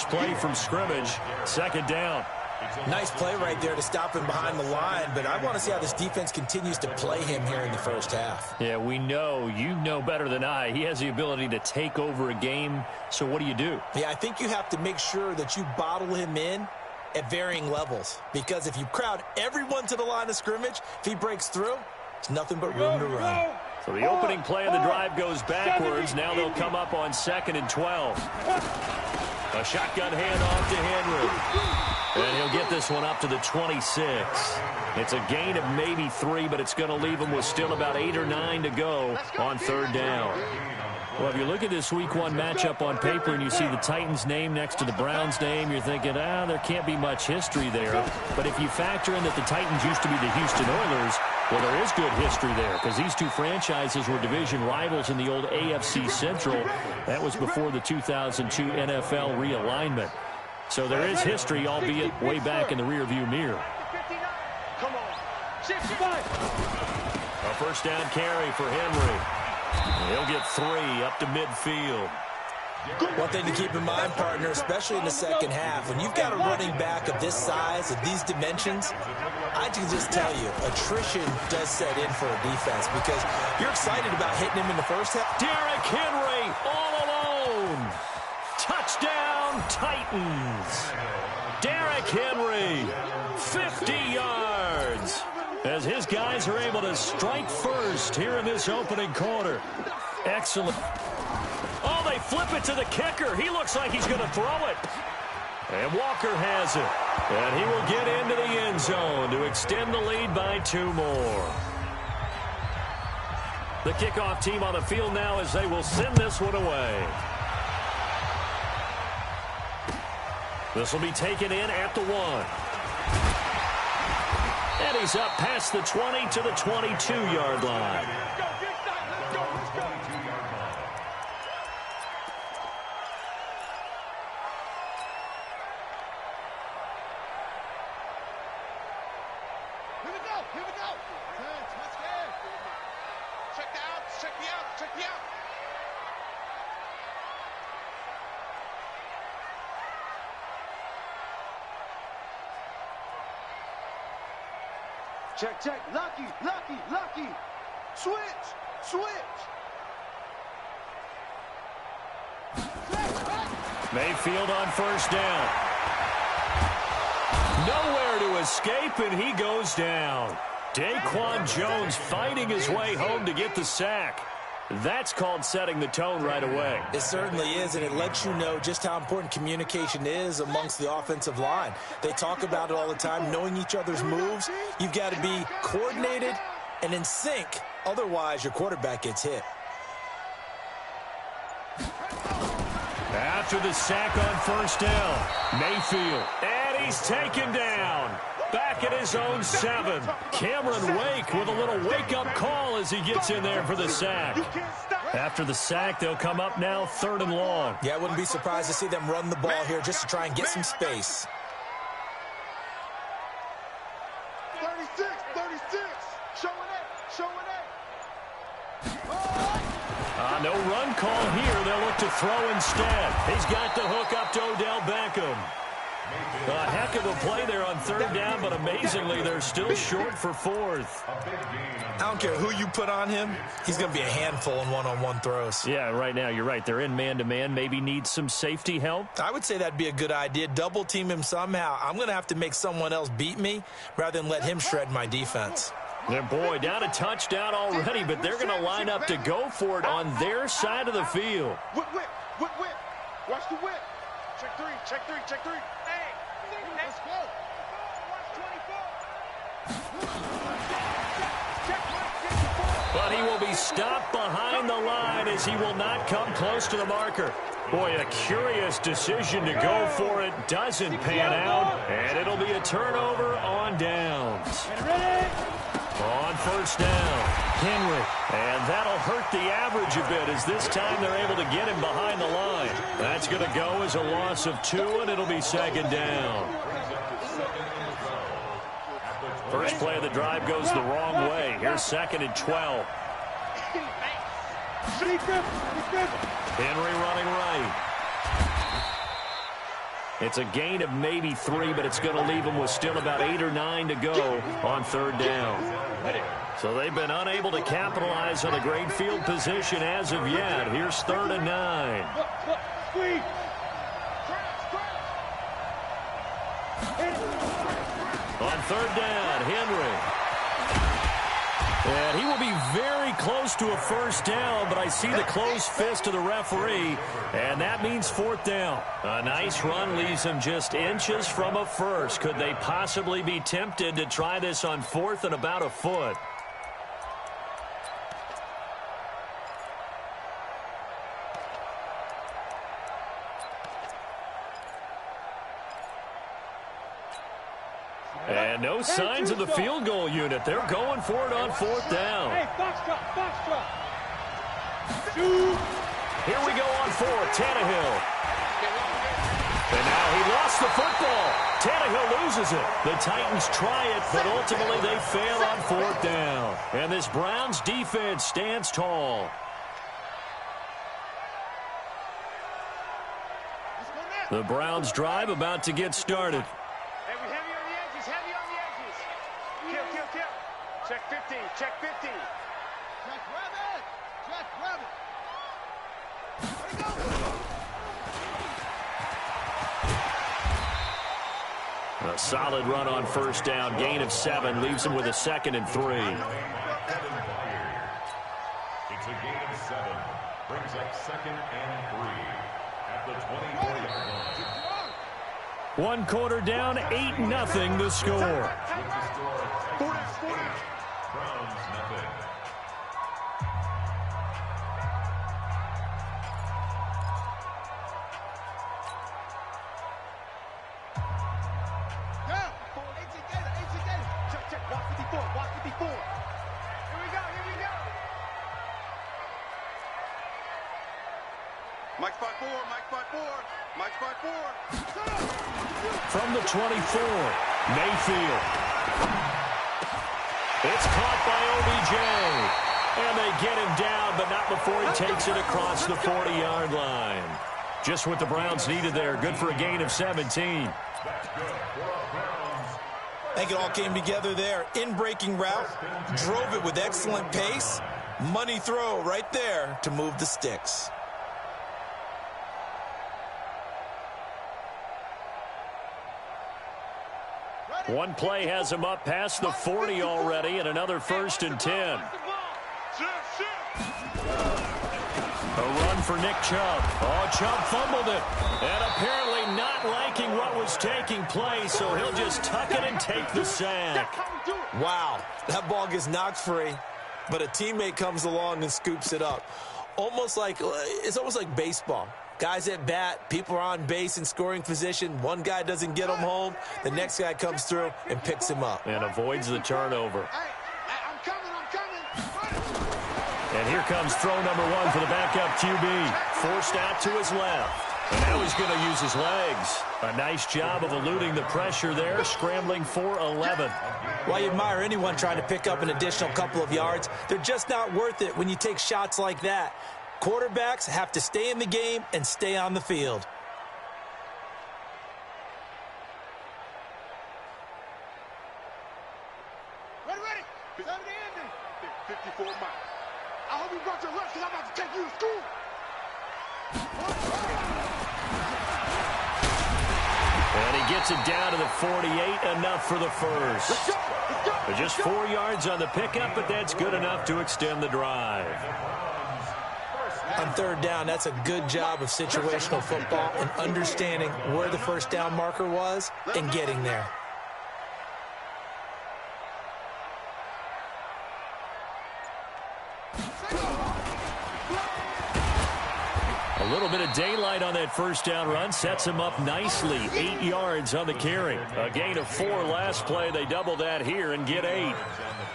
first play from scrimmage. Second down. Nice play right there to stop him behind the line, but I want to see how this defense continues to play him here in the first half. Yeah, we know. You know better than I. He has the ability to take over a game, so what do you do? Yeah, I think you have to make sure that you bottle him in at varying levels, because if you crowd everyone to the line of scrimmage, if he breaks through, it's nothing but room to run. So the opening play of the drive goes backwards. Now they'll come up on 2nd and 12. A shotgun handoff to Henry. And he'll get this one up to the 26. It's a gain of maybe 3, but it's going to leave him with still about 8 or 9 to go on 3rd down. Well, if you look at this Week 1 matchup on paper and you see the Titans name next to the Browns name, you're thinking, there can't be much history there. But if you factor in that the Titans used to be the Houston Oilers, well, there is good history there because these two franchises were division rivals in the old AFC Central. That was before the 2002 NFL realignment. So there is history, albeit way back in the rearview mirror. Come on. 65. A first down carry for Henry. He'll get 3 up to midfield. One thing to keep in mind, partner, especially in the second half, when you've got a running back of this size, of these dimensions, I can just tell you, attrition does set in for a defense because you're excited about hitting him in the first half. Derrick Henry all alone. Touchdown, Titans. Derrick Henry, 50 yards. As his guys are able to strike first here in this opening quarter. Excellent. Oh, they flip it to the kicker. He looks like he's going to throw it. And Walker has it. And he will get into the end zone to extend the lead by 2 more. The kickoff team on the field now as they will send this one away. This will be taken in at the 1. And he's up past the 20 to the 22-yard line. Here we go. Here we go. Let's go. Check the out. Check the out. Check the out. Check, check. Lucky, lucky, lucky. Switch, switch. Mayfield on first down. Nowhere to escape, and he goes down. Daquan Jones fighting his way home to get the sack. That's called setting the tone right away. It certainly is, and it lets you know just how important communication is amongst the offensive line. They talk about it all the time, knowing each other's moves. You've got to be coordinated and in sync. Otherwise, your quarterback gets hit. After the sack on first down, Mayfield. And he's taken down. Back at his own 7. Cameron Wake with a little wake-up call as he gets in there for the sack. After the sack, they'll come up now 3rd and long. Yeah, I wouldn't be surprised to see them run the ball here just to try and get some space. 36, 36. Showing it, showing it. No run call here. They'll look to throw instead. He's got the hook up to Odell Beckham. A heck of a play there on 3rd down, but amazingly, they're still short for 4th. I don't care who you put on him. He's going to be a handful in one-on-one throws. Yeah, right now, you're right. They're in man-to-man. Maybe need some safety help. I would say that'd be a good idea. Double team him somehow. I'm going to have to make someone else beat me rather than let him shred my defense. And boy, down a touchdown already, but they're going to line up to go for it on their side of the field. Whip, whip, whip, whip. Watch the whip. Check 3, check 3, check 3. Hey, let's go. But he will be stopped behind the line as he will not come close to the marker. Boy, a curious decision to go for it. Doesn't pan out, and it'll be a turnover on downs. On first down, Henry. And that'll hurt the average a bit as this time they're able to get him behind the line. That's going to go as a loss of 2, and it'll be 2nd down. First play of the drive goes the wrong way. Here's 2nd and 12. Henry running right. It's a gain of maybe 3, but it's going to leave them with still about 8 or 9 to go on third down. So they've been unable to capitalize on a great field position as of yet. Here's 3rd and 9. On third down, Henry. And he will be very close to a first down, but I see the closed fist of the referee, and that means 4th down. A nice run leaves him just inches from a first. Could they possibly be tempted to try this on 4th and about a foot? And no signs of the field goal unit. They're going for it on 4th down. Hey, box drop. Here we go on 4th. Tannehill. And now he lost the football. Tannehill loses it. The Titans try it, but ultimately they fail on 4th down. And this Browns defense stands tall. The Browns drive about to get started. Check 50, check 50. Check rabbit. A solid run on first down. Gain of 7 leaves him with a 2nd and 3. It's a gain of 7. Brings up 2nd and 3 at the 24-yard line. 1 quarter down, 8-0 the score. Browns nothing. Check. Watch 54. Here we go. Mike spot 4. From the 24, Mayfield. It's caught by OBJ. And they get him down, but not before he takes it across the 40-yard line. Just what the Browns needed there. Good for a gain of 17. I think it all came together there. In-breaking route, drove it with excellent pace. Money throw right there to move the sticks. One play has him up past the 40 already, and another 1st and 10. A run for Nick Chubb. Oh, Chubb fumbled it. And apparently not liking what was taking place, so he'll just tuck it and take the sack. Wow, that ball gets knocked free, but a teammate comes along and scoops it up. It's almost like baseball. Guys at bat, people are on base in scoring position. One guy doesn't get him home. The next guy comes through and picks him up. And avoids the turnover. I'm coming. And here comes throw number 1 for the backup QB. Forced out to his left. And now he's going to use his legs. A nice job of eluding the pressure there, scrambling for 11. Well, I admire anyone trying to pick up an additional couple of yards. They're just not worth it when you take shots like that. Quarterbacks have to stay in the game and stay on the field. Ready. 54 miles. I hope you brought your lunch because I'm about to take you to school. And he gets it down to the 48, enough for the first. Let's go. Just 4 yards on the pickup, but that's good enough to extend the drive. On third down, that's a good job of situational football and understanding where the first down marker was and getting there. A little bit of daylight on that first down run sets him up nicely. 8 yards on the carry. A gain of 4 last play. They double that here and get 8.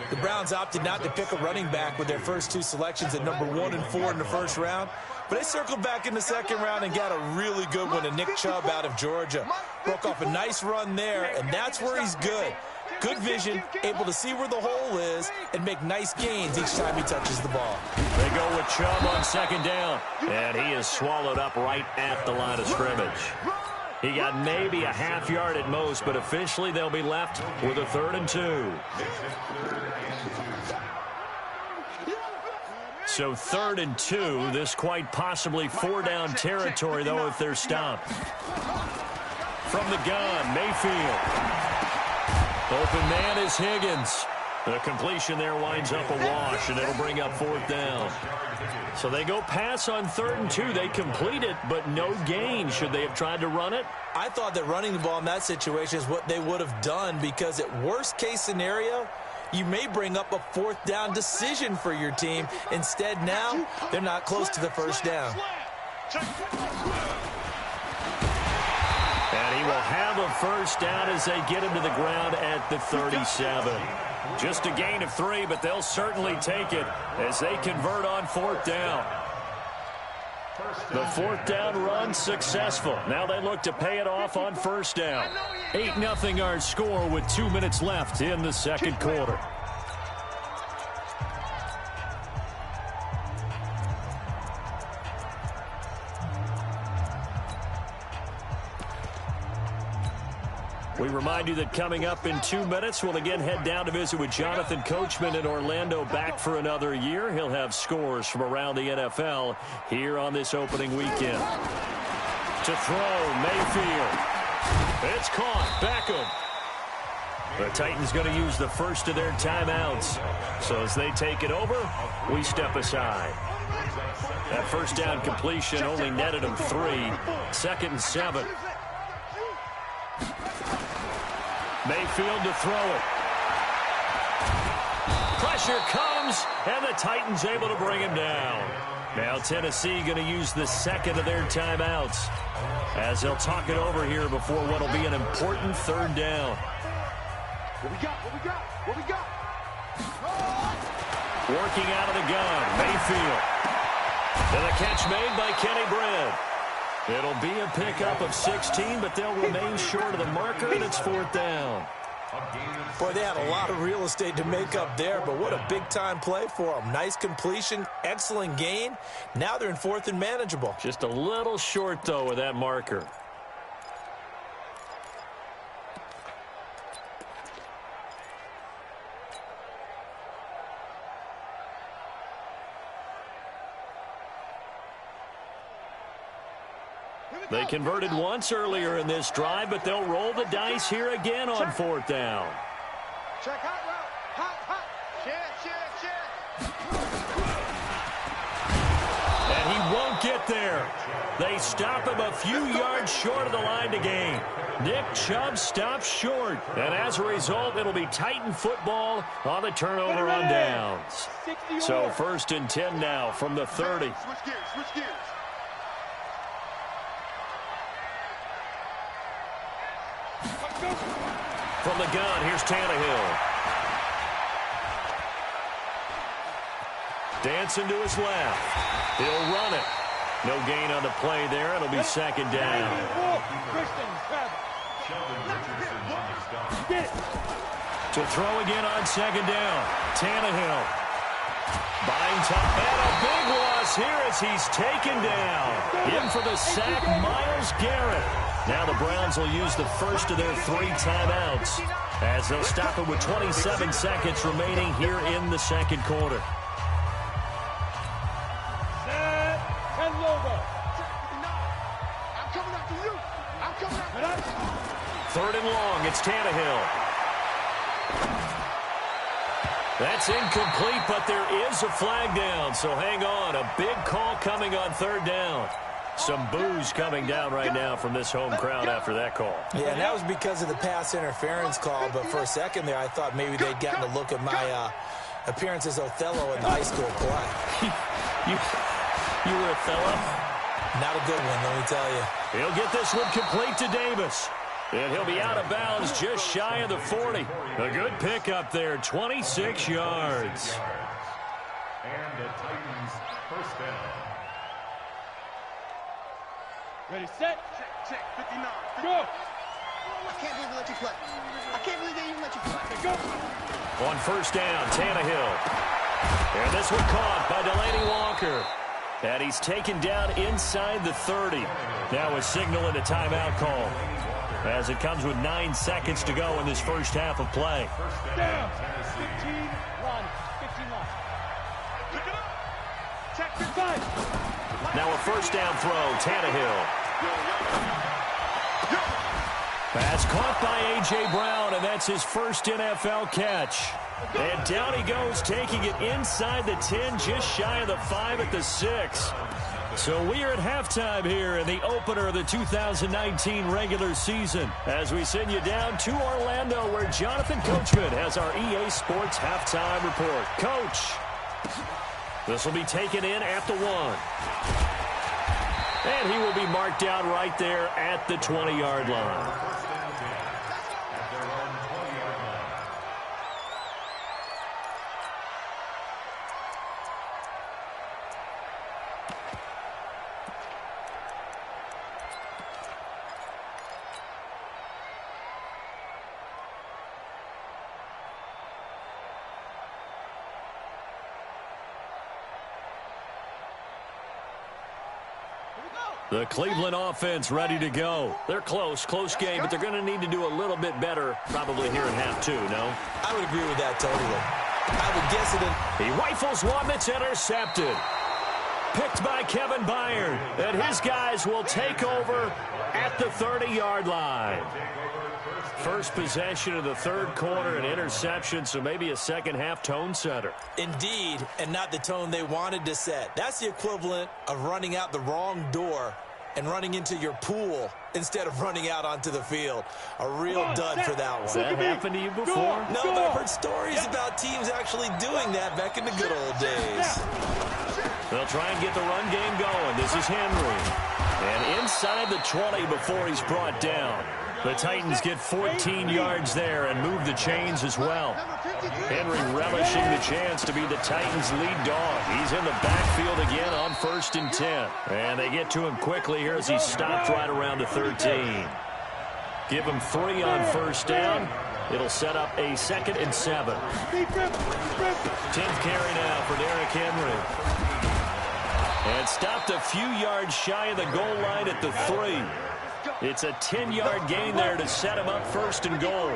The Browns opted not to pick a running back with their first 2 selections at number 1 and 4 in the first round. But they circled back in the second round and got a really good one to Nick Chubb out of Georgia. Broke off a nice run there, and that's where he's good. Good vision, able to see where the hole is, and make nice gains each time he touches the ball. They go with Chubb on second down, and he is swallowed up right at the line of scrimmage. He got maybe a half yard at most, but officially they'll be left with a 3rd and 2. So 3rd and 2. This quite possibly 4-down territory, though, if they're stopped. From the gun, Mayfield. Open man is Higgins. The completion there winds up a wash, and it'll bring up 4th down. So they go pass on 3rd and 2. They complete it, but no gain. Should they have tried to run it? I thought that running the ball in that situation is what they would have done, because at worst case scenario, you may bring up a 4th down decision for your team. Instead, now they're not close to the 1st down. And he will have a 1st down as they get him to the ground at the 37. Just a gain of 3, but they'll certainly take it as they convert on 4th down. The 4th down run successful. Now they look to pay it off on 1st down. 8-0 our score with 2 minutes left in the 2nd quarter. We remind you that coming up in 2 minutes, we'll again head down to visit with Jonathan Coachman in Orlando, back for another year. He'll have scores from around the NFL here on this opening weekend. To throw, Mayfield. It's caught. Beckham. The Titans going to use the first of their timeouts. So as they take it over, we step aside. That 1st down completion only netted them 3. 2nd and 7. Mayfield to throw it. Pressure comes, and the Titans able to bring him down. Now Tennessee going to use the 2nd of their timeouts as they'll talk it over here before what will be an important 3rd down. What we got? What we got? What we got? Working out of the gun, Mayfield. And the catch made by Kenny Britt. It'll be a pickup of 16, but they'll remain short of the marker, and it's 4th down. Boy, they had a lot of real estate to make up there, but what a big-time play for them. Nice completion, excellent gain. Now they're in 4th and manageable. Just a little short, though, with that marker. They converted once earlier in this drive, but they'll roll the dice here again on 4th down. Check hot route. Hot, hot. Share. And he won't get there. They stop him a few yards short of the line to gain. Nick Chubb stops short. And as a result, it'll be Titan football on the turnover on downs. So 1st and 10 now from the 30. Switch gears, switch gears. From the gun, here's Tannehill. Dancing to his left. He'll run it. No gain on the play there. It'll be 2nd down. To throw again on 2nd down. Tannehill. Buying time. And a big loss here as he's taken down. In for the sack, Myles Garrett. Now the Browns will use the first of their 3 timeouts as they'll stop it with 27 seconds remaining here in the 2nd quarter. Set and logo. I'm coming after you. I'm coming after you. 3rd and long. It's Tannehill. That's incomplete, but there is a flag down, so hang on. A big call coming on 3rd down. Some boos coming down right now from this home crowd after that call. Yeah, and that was because of the pass interference call, but for a second there I thought maybe they'd gotten a look at my appearance as Othello in the high school play. You were Othello? Not a good one, let me tell you. He'll get this one complete to Davis. And he'll be out of bounds just shy of the 40. A good pickup there, 26 yards. And the Titans 1st down. Ready, set. Check, 59. Go. I can't believe they let you play. I can't believe they even let you play. Go. On 1st down, Tannehill. And this one caught by Delaney Walker. And he's taken down inside the 30. Now a signal and a timeout call, as it comes with 9 seconds to go in this first half of play. Down. 15, run. 15 line. Pick it up. Check 5. Now a first down throw, Tannehill. Pass caught by A.J. Brown, and that's his first NFL catch. And down he goes, taking it inside the 10, just shy of the 5 at the 6. So we are at halftime here in the opener of the 2019 regular season, as we send you down to Orlando, where Jonathan Coachman has our EA Sports halftime report. Coach, this will be taken in at the 1. And he will be marked down right there at the 20-yard line. The Cleveland offense ready to go. They're close game, but they're going to need to do a little bit better probably here in half 2, no? I would agree with that totally. I would guess it. He rifles one that's intercepted. Picked by Kevin Byard. And his guys will take over at the 30-yard line. First possession of the third quarter, an interception, so maybe a second-half tone setter. Indeed, and not the tone they wanted to set. That's the equivalent of running out the wrong door and running into your pool instead of running out onto the field. A real dud for that one. Has that happened to you before? No, but I've heard stories about teams actually doing that back in the good old days. They'll try and get the run game going. This is Henry. And inside the 20 before he's brought down. The Titans get 14 yards there and move the chains as well. Henry relishing the chance to be the Titans' lead dog. He's in the backfield again on 1st and 10. And they get to him quickly here as he stopped right around the 13. Give him 3 on first down. It'll set up a 2nd and 7. 10th carry now for Derrick Henry. And stopped a few yards shy of the goal line at the 3. It's a 10-yard gain there to set him up 1st and goal.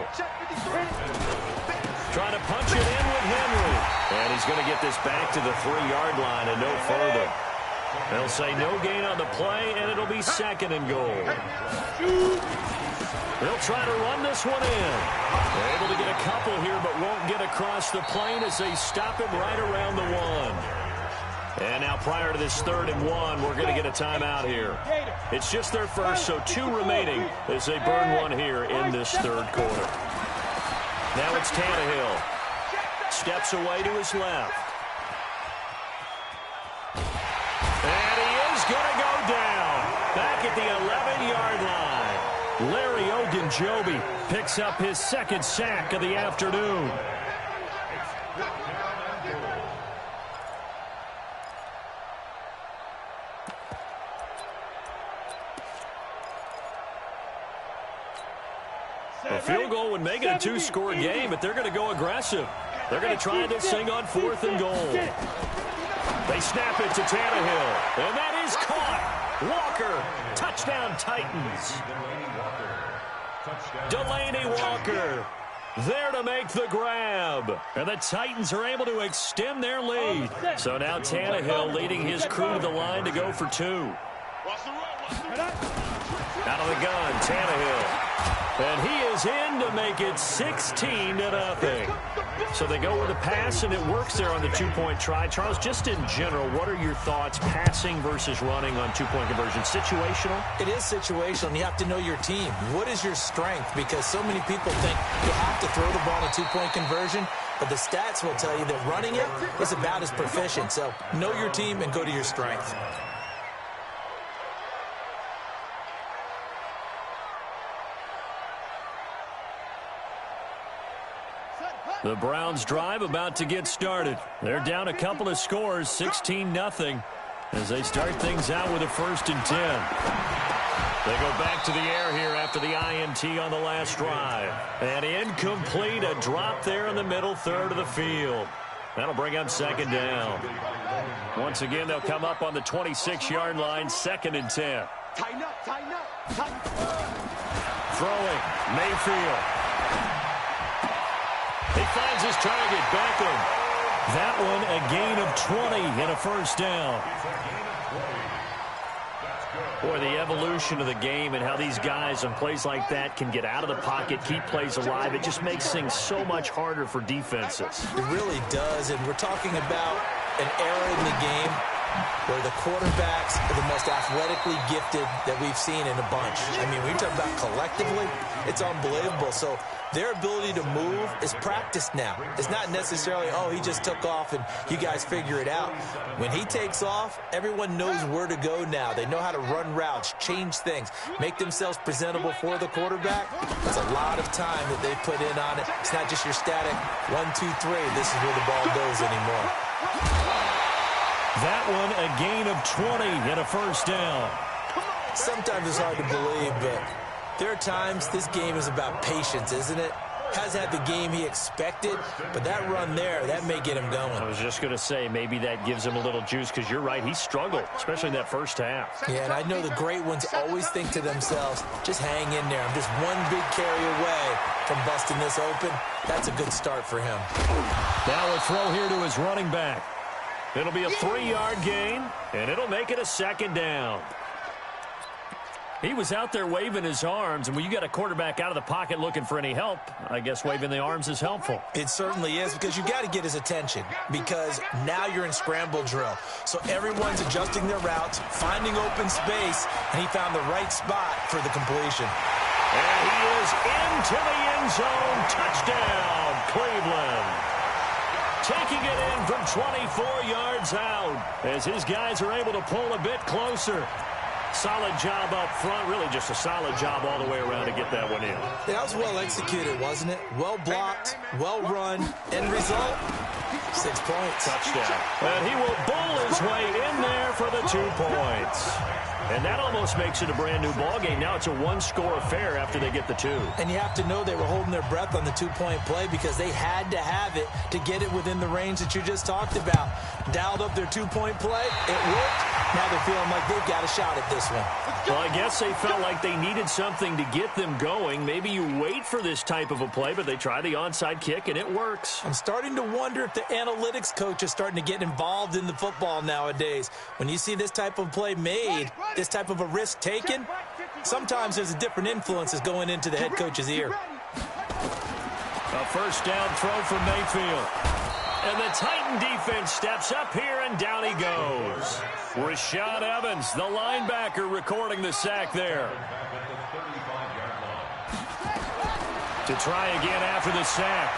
Trying to punch it in with Henry. And he's going to get this back to the 3-yard line and no further. They'll say no gain on the play, and it'll be 2nd and goal. They'll try to run this one in. They're able to get a couple here, but won't get across the plane as they stop him right around the 1. And now prior to this 3rd and 1, we're going to get a timeout here. It's just their first, so 2 remaining as they burn one here in this 3rd quarter. Now it's Tannehill. Steps away to his left. And he is going to go down. Back at the 11-yard line. Larry Ogunjobi picks up his 2nd sack of the afternoon. A field goal would make it a 2-score game, but they're going to go aggressive. They're going to try this thing on 4th and goal. They snap it to Tannehill, and that is caught. Walker, touchdown Titans. Delaney Walker there to make the grab. And the Titans are able to extend their lead. So now Tannehill leading his crew to the line to go for 2. Out of the gun, Tannehill. And he is in to make it 16-0. So they go with a pass, and it works there on the 2-point try. Charles, just in general, what are your thoughts passing versus running on 2-point conversion? Situational? It is situational, and you have to know your team. What is your strength? Because so many people think you have to throw the ball in a 2-point conversion, but the stats will tell you that running it is about as proficient. So know your team and go to your strength. The Browns drive about to get started. They're down a couple of scores, 16-0, as they start things out with a 1st and 10. They go back to the air here after the INT on the last drive. And incomplete, a drop there in the middle 3rd of the field. That'll bring up 2nd down. Once again, they'll come up on the 26-yard line, 2nd and 10. Tighten up, tighten up, tighten up. Throwing, Mayfield. He finds his target, Beckham. That one a gain of 20 and a first down. Boy, the evolution of the game and how these guys on plays like that can get out of the pocket, keep plays alive, it just makes things so much harder for defenses. It really does, and we're talking about an era in the game where the quarterbacks are the most athletically gifted that we've seen in a bunch. I mean, when you talk about collectively, it's unbelievable. So their ability to move is practiced now. It's not necessarily, oh, he just took off and you guys figure it out. When he takes off, everyone knows where to go now. They know how to run routes, change things, make themselves presentable for the quarterback. It's a lot of time that they put in on it. It's not just your static 1, 2, 3. This is where the ball goes anymore. That one a gain of 20 and a first down. Sometimes it's hard to believe, but there are times this game is about patience, isn't it? Has had the game he expected, but that run there, that may get him going. I was just going to say, maybe that gives him a little juice, because you're right, he struggled, especially in that first half. Yeah, and I know the great ones always think to themselves, just hang in there. I'm just one big carry away from busting this open. That's a good start for him. Now a throw here to his running back. It'll be a 3-yard gain, and it'll make it a 2nd down. He was out there waving his arms, and when you got a quarterback out of the pocket looking for any help, I guess waving the arms is helpful. It certainly is, because you got to get his attention, because now you're in scramble drill. So everyone's adjusting their routes, finding open space, and he found the right spot for the completion. And he is into the end zone. Touchdown, Cleveland. Taking it in from 24 yards out as his guys are able to pull a bit closer. Solid job up front, really just a solid job all the way around to get that one in. That was well executed, wasn't it? Well blocked, well run. End result, 6 points. Touchdown. And he will bowl his way in there for the 2 points. And that almost makes it a brand-new ballgame. Now it's a one-score affair after they get the 2. And you have to know they were holding their breath on the 2-point play because they had to have it to get it within the range that you just talked about. Dialed up their 2-point play. It worked. Now they're feeling like they've got a shot at this one. Well, I guess they felt like they needed something to get them going. Maybe you wait for this type of a play, but they try the onside kick, and it works. I'm starting to wonder if the analytics coach is starting to get involved in the football nowadays. When you see this type of play made, this type of a risk taken, sometimes there's a different influences going into the head coach's ear. A first down throw for Mayfield. And the Titan defense steps up here, and down he goes. Rashad Evans, the linebacker, recording the sack there. To try again after the sack,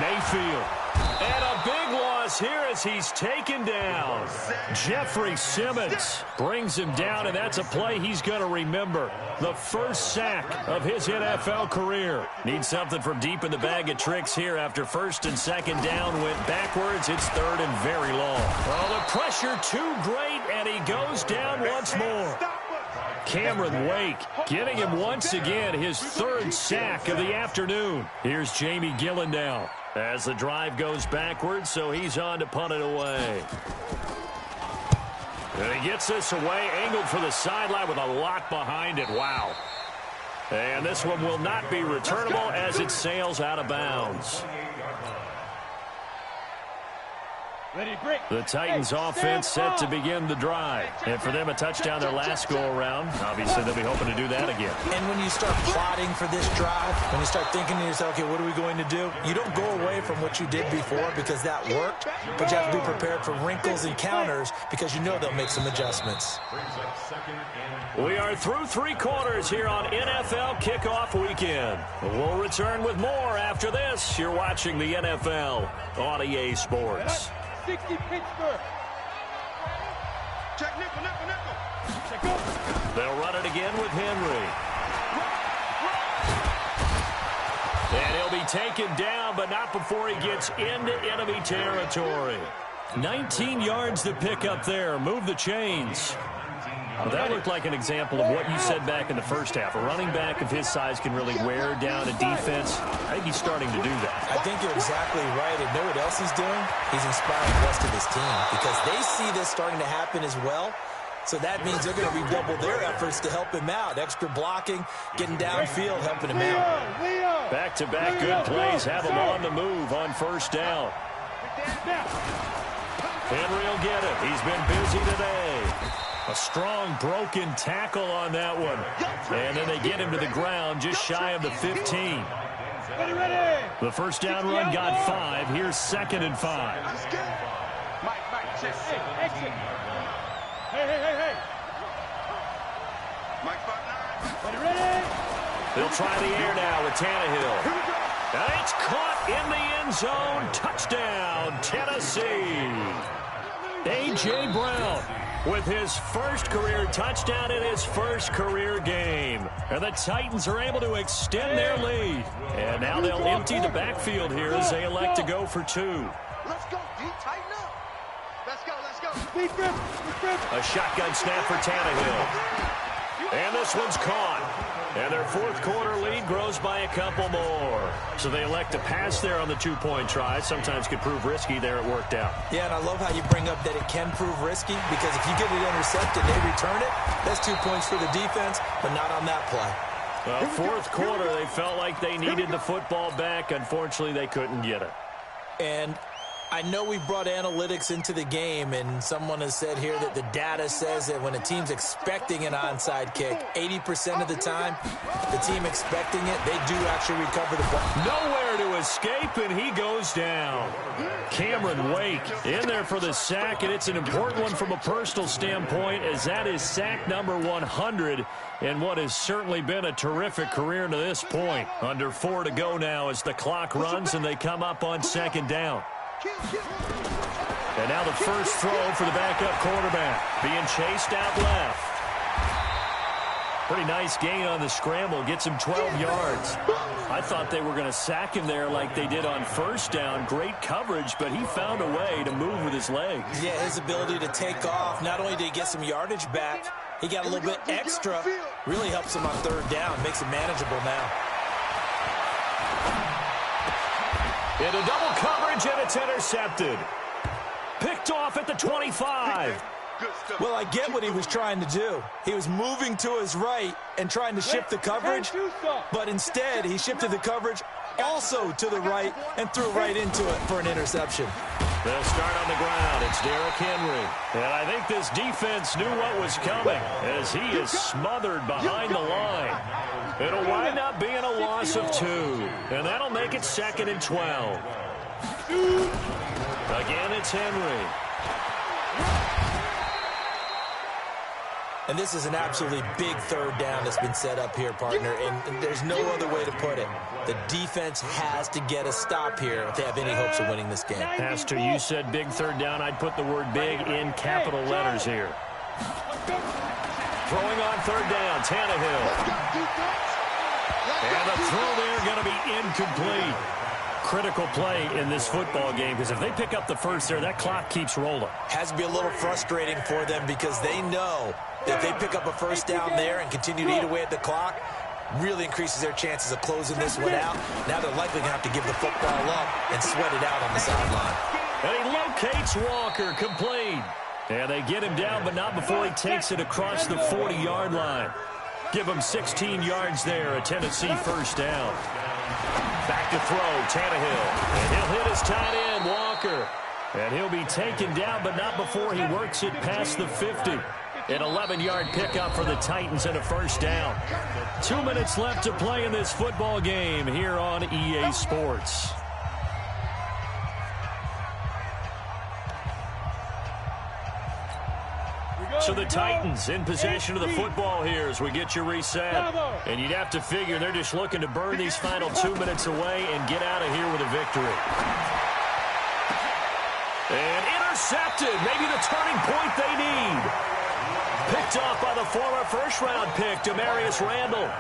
Mayfield. And a big loss here as he's taken down. Jeffrey Simmons brings him down, and that's a play he's going to remember. The first sack of his NFL career. Needs something from deep in the bag of tricks here after 1st and 2nd down went backwards. It's 3rd and very long. Well, the pressure too great, and he goes down once more. Cameron Wake getting him once again his 3rd sack of the afternoon. Here's Jamie Gillen now as the drive goes backwards, so he's on to punt it away. And he gets this away, angled for the sideline with a lot behind it. Wow. And this one will not be returnable as it sails out of bounds. The Titans offense set to begin the drive. And for them, a touchdown their last go-around. Obviously, they'll be hoping to do that again. And when you start plotting for this drive, when you start thinking to yourself, okay, what are we going to do? You don't go away from what you did before because that worked, but you have to be prepared for wrinkles and counters because you know they'll make some adjustments. We are through 3 quarters here on NFL Kickoff Weekend. We'll return with more after this. You're watching the NFL on EA Sports. 60 Pittsburgh. Check nickel, nickel, nickel. Check go. They'll run it again with Henry. And he'll be taken down, but not before he gets into enemy territory. 19 yards to pick up there. Move the chains. Well, that looked like an example of what you said back in the first half. A running back of his size can really wear down a defense. I think he's starting to do that. I think you're exactly right. And know what else he's doing? He's inspiring the rest of his team because they see this starting to happen as well. So that means they're going to redouble their efforts to help him out. Extra blocking, getting downfield, helping him out. Back-to-back good plays have him on the move on first down. Henry will get it. He's been busy today. A strong broken tackle on that one. And then they get him to the ground just shy of the 15. The first down run got 5. Here's 2nd and 5. Hey. They'll try the air now with Tannehill. And it's caught in the end zone. Touchdown, Tennessee. A.J. Brown with his first career touchdown in his first career game. And the Titans are able to extend their lead. And now they'll empty the backfield here as they elect to go for 2. Let's go, D. Tighten up. Let's go. A shotgun snap for Tannehill. And this one's caught. And their fourth quarter lead grows by a couple more. So they elect to pass there on the 2-point try. Sometimes could prove risky. There it worked out. Yeah, and I love how you bring up that it can prove risky because if you get it intercepted, they return it. That's 2 points for the defense, but not on that play. Well, fourth quarter, they felt like they needed the football back. Unfortunately, they couldn't get it. And I know we brought analytics into the game, and someone has said here that the data says that when a team's expecting an onside kick, 80% of the time, the team expecting it, they do actually recover the ball. Nowhere to escape, and he goes down. Cameron Wake in there for the sack, and it's an important one from a personal standpoint, as that is sack number 100 in what has certainly been a terrific career to this point. Under 4 to go now as the clock runs, and they come up on 2nd down. And now the first throw for the backup quarterback. Being chased out left. Pretty nice gain on the scramble. Gets him 12 yards. I thought they were going to sack him there like they did on first down. Great coverage, but he found a way to move with his legs. Yeah, his ability to take off. Not only did he get some yardage back, he got a little bit extra. Really helps him on 3rd down. Makes it manageable now. Into double coverage, and it's intercepted. Picked off at the 25. Well, I get what he was trying to do. He was moving to his right and trying to shift the coverage, but instead he shifted the coverage also to the right and threw right into it for an interception. They'll start on the ground. It's Derrick Henry. And I think this defense knew what was coming as he is smothered behind the line. It'll wind up being a loss of 2. And that'll make it 2nd and 12. Again, it's Henry. And this is an absolutely big 3rd down that's been set up here, partner. And there's no other way to put it. The defense has to get a stop here if they have any hopes of winning this game. Pastor, you said big 3rd down. I'd put the word big in capital letters here. Throwing on 3rd down, Tannehill. And the throw there going to be incomplete. Critical play in this football game because if they pick up the first there, that clock keeps rolling. Has to be a little frustrating for them because they know that if they pick up a first down there and continue to eat away at the clock, really increases their chances of closing this one out. Now they're likely going to have to give the football up and sweat it out on the sideline. And he locates Walker, complete. And they get him down, but not before he takes it across the 40-yard line. Give him 16 yards there, a Tennessee first down. Back to throw, Tannehill. And he'll hit his tight end, Walker. And he'll be taken down, but not before he works it past the 50. An 11-yard pickup for the Titans and a first down. 2 minutes left to play in this football game here on EA Sports. So the Titans in possession of the football here as we get you reset. And you'd have to figure they're just looking to burn these final 2 minutes away and get out of here with a victory. And intercepted. Maybe the turning point they need. Picked off by the former first-round pick, Demarius Randall.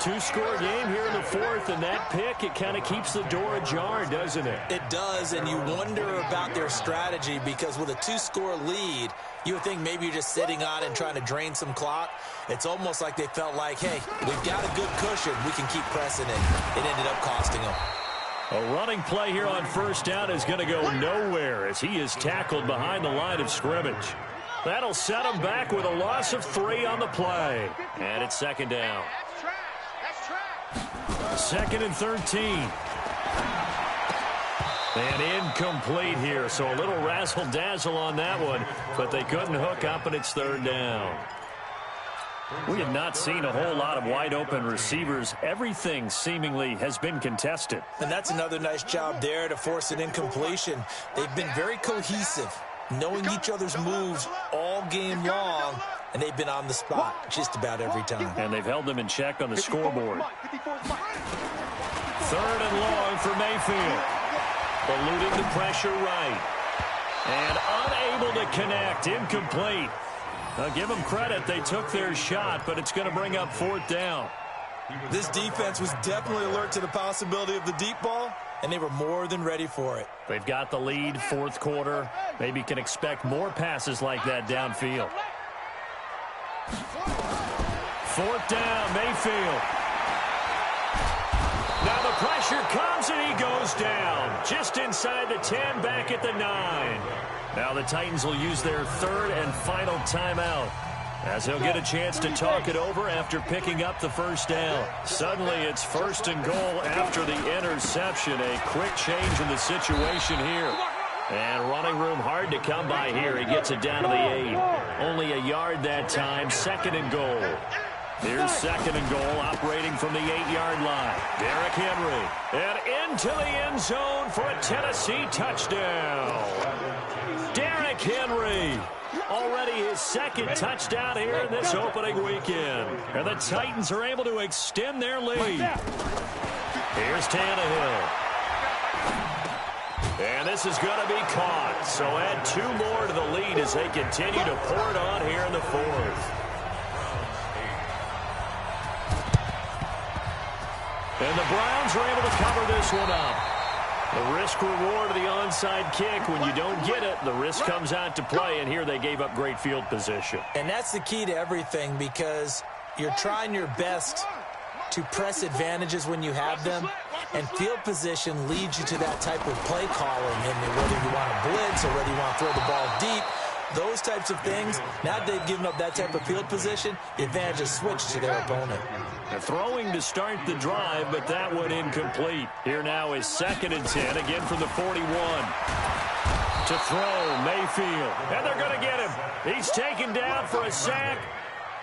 two-score game here in the fourth, and that pick, it kind of keeps the door ajar, doesn't it? It does, and you wonder about their strategy because with a two-score lead, you would think maybe you're just sitting on it and trying to drain some clock. It's almost like they felt like, hey, we've got a good cushion. We can keep pressing it. It ended up costing them. A running play here on first down is going to go nowhere as he is tackled behind the line of scrimmage. That'll set him back with a loss of 3 on the play. And it's second down. Second and 13. And incomplete here, so a little razzle-dazzle on that one, but they couldn't hook up, and it's third down. We have not seen a whole lot of wide-open receivers. Everything seemingly has been contested. And that's another nice job there to force an incompletion. They've been very cohesive, knowing each other's moves all game long, and they've been on the spot just about every time. And they've held them in check on the scoreboard. Third and long for Mayfield. Eluding the pressure right. And unable to connect. Incomplete. Now give them credit. They took their shot, but it's going to bring up fourth down. This defense was definitely alert to the possibility of the deep ball, and they were more than ready for it. They've got the lead, fourth quarter. Maybe can expect more passes like that downfield. Fourth down, Mayfield. Now the pressure comes, and he goes down. Just inside the 10, back at the 9. Now the Titans will use their third and final timeout, as he'll get a chance to talk it over after picking up the first down. Suddenly it's first and goal after the interception. A quick change in the situation here. And running room hard to come by here. He gets it down to the 8. Only a yard that time. Second and goal. Here's second and goal, operating from the 8-yard line. Derrick Henry. And into the end zone for a Tennessee touchdown. Derrick Henry. Already his second touchdown here in this opening weekend. And the Titans are able to extend their lead. Here's Tannehill. And this is going to be caught. So add 2 more to the lead as they continue to pour it on here in the fourth. And the Browns are able to cover this one up. The risk-reward of the onside kick. When you don't get it, the risk comes out to play, and here they gave up great field position. And that's the key to everything, because you're trying your best to press advantages when you have them, and field position leads you to that type of play calling. And whether you want to blitz or whether you want to throw the ball deep, those types of things, now that they've given up that type of field position, the advantage is switched to their opponent. They're throwing to start the drive, but that one incomplete. Here now is second and 10, again from the 41. To throw, Mayfield. And they're going to get him. He's taken down for a sack.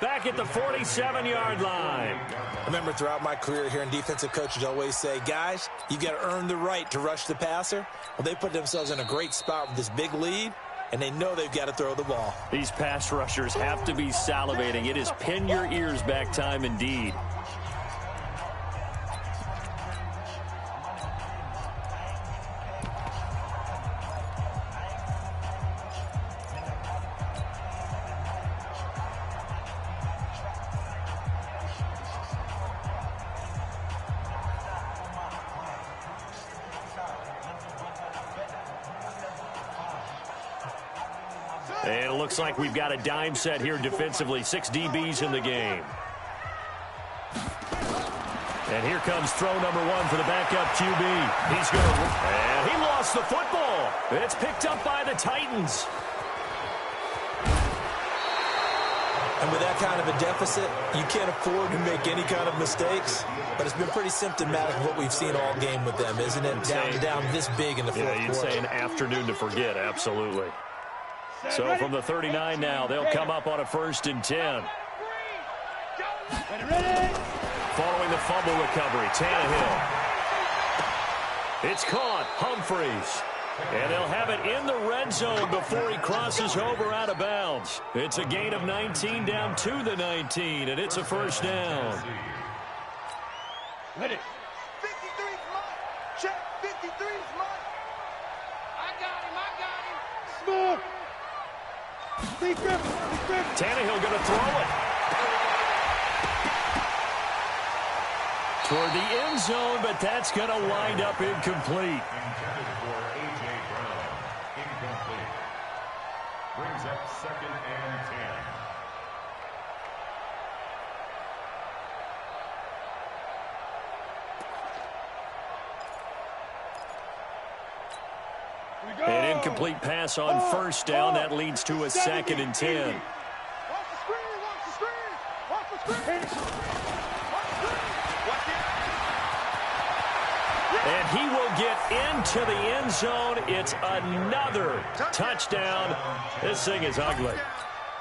Back at the 47-yard line. I remember throughout my career here in defensive coaches always say, guys, you've got to earn the right to rush the passer. Well, they put themselves in a great spot with this big lead, and they know they've got to throw the ball. These pass rushers have to be salivating. It is pin your ears back time indeed. And it looks like we've got a dime set here defensively. 6 DBs in the game. And here comes throw number 1 for the backup QB. He's going to... And he lost the football. It's picked up by the Titans. And with that kind of a deficit, you can't afford to make any kind of mistakes. But it's been pretty symptomatic of what we've seen all game with them, isn't it? Down this big in the fourth quarter. Yeah, you'd say an afternoon to forget, absolutely. So from the 39 now, they'll come up on a first and 10. Following the fumble recovery, Tannehill. It's caught, Humphries. And they'll have it in the red zone before he crosses over out of bounds. It's a gain of 19 down to the 19, and it's a first down. Ready. 53's mine. Check. 53's mine. I got him. Smooth. Tannehill going to throw it. toward the end zone, but that's going to wind up incomplete. Intended for A.J. Brown. Incomplete. Brings up 2nd and 10. An incomplete pass on first down. That leads to a 2nd and 10. And he will get into the end zone. It's another touchdown. This thing is ugly.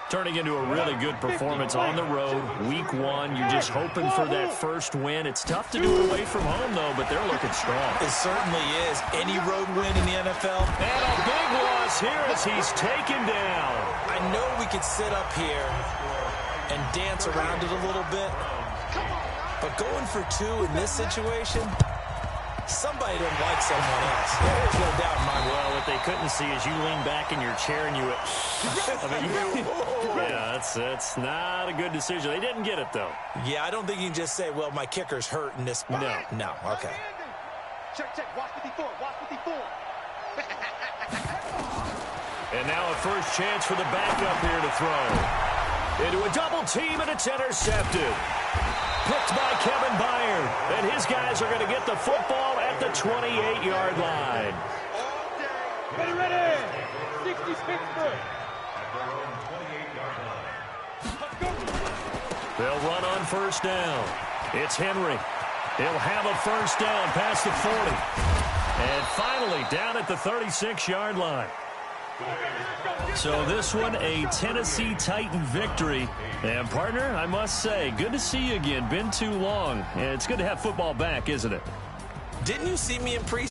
Turning into a really good performance on the road. Week 1, you're just hoping for that first win. It's tough to do it away from home, though, but they're looking strong. It certainly is. Any road win in the NFL. And a big loss here as he's taken down. I know we could sit up here and dance around it a little bit, but going for 2 in this situation, somebody didn't like someone else. There's no doubt in my mind. Well, what they couldn't see is you lean back in your chair and you went, yeah, that's not a good decision. They didn't get it, though. Yeah, I don't think you can just say, well, my kicker's hurt in this spot. No, okay. Check, watch 54, watch 54. And now a first chance for the backup here to throw. Into a double team, and it's intercepted. Picked by Kevin Byard. And his guys are going to get the football at the 28-yard line. Ready. 60 Pittsburgh. They'll run on first down. It's Henry. He'll have a first down past the 40. And finally down at the 36-yard line. So this one, a Tennessee Titan victory. And, partner, I must say, good to see you again. Been too long. And it's good to have football back, isn't it? Didn't you see me in preseason?